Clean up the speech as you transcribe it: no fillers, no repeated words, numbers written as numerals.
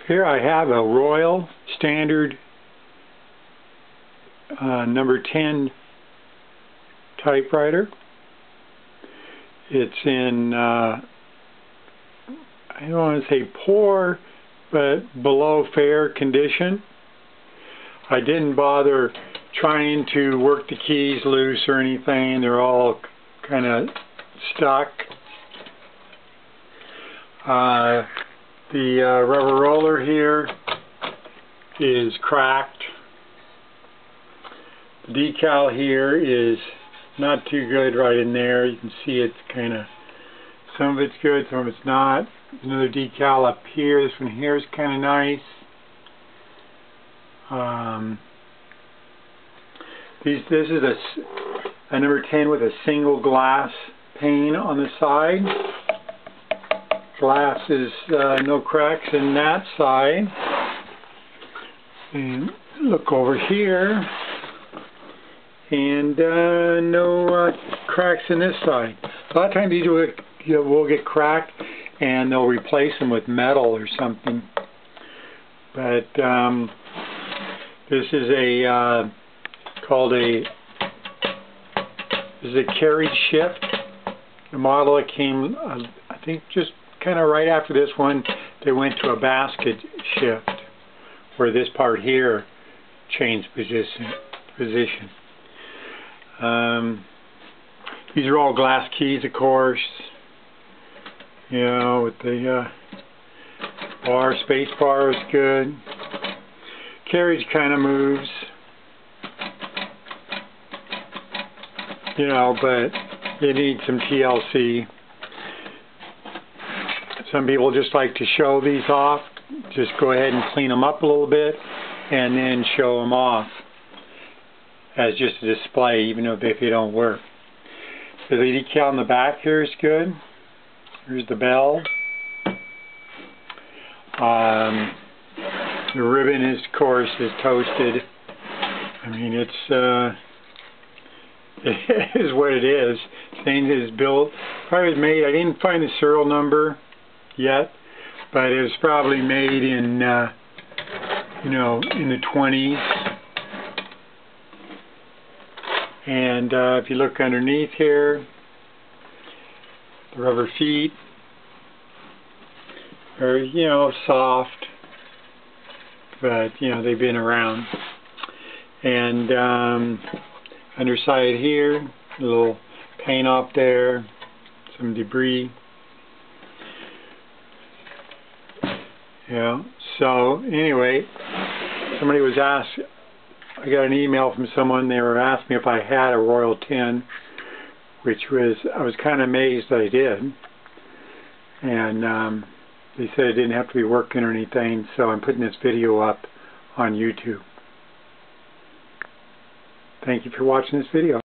Here I have a Royal Standard No.10 typewriter. It's in, I don't want to say poor, but below fair condition. I didn't bother trying to work the keys loose or anything. They're all kind of stuck. The rubber roller here is cracked. The decal here is not too good right in there. You can see it's kind of, some of it's good, some of it's not. Another decal up here. This one here is kind of nice. This is a No.10 with a single glass pane on the side. Glass is no cracks in that side. And look over here, and no cracks in this side. A lot of times these will get cracked, and they'll replace them with metal or something. But this is a this is a carriage shift. The model that came, I think, just kind of right after this one, they went to a basket shift, where this part here changed position. These are all glass keys, of course. You know, with the space bar is good. Carriage kind of moves, you know, but you need some TLC. Some people just like to show these off. Just go ahead and clean them up a little bit and then show them off as just a display, even if they don't work. The decal on the back here is good. Here's the bell. The ribbon is, of course, is toasted. I mean, it's it is what it is. Thing is built, probably was made. I didn't find the serial number yet, but it was probably made in you know, in the 20s. And if you look underneath here, the rubber feet are, you know, soft, but you know, they've been around. And underside here, a little paint off there, some debris. Yeah, so anyway, somebody was asked, I got an email from someone, they were asking me if I had a Royal 10, which was, I was kind of amazed that I did. And they said it didn't have to be working or anything, so I'm putting this video up on YouTube. Thank you for watching this video.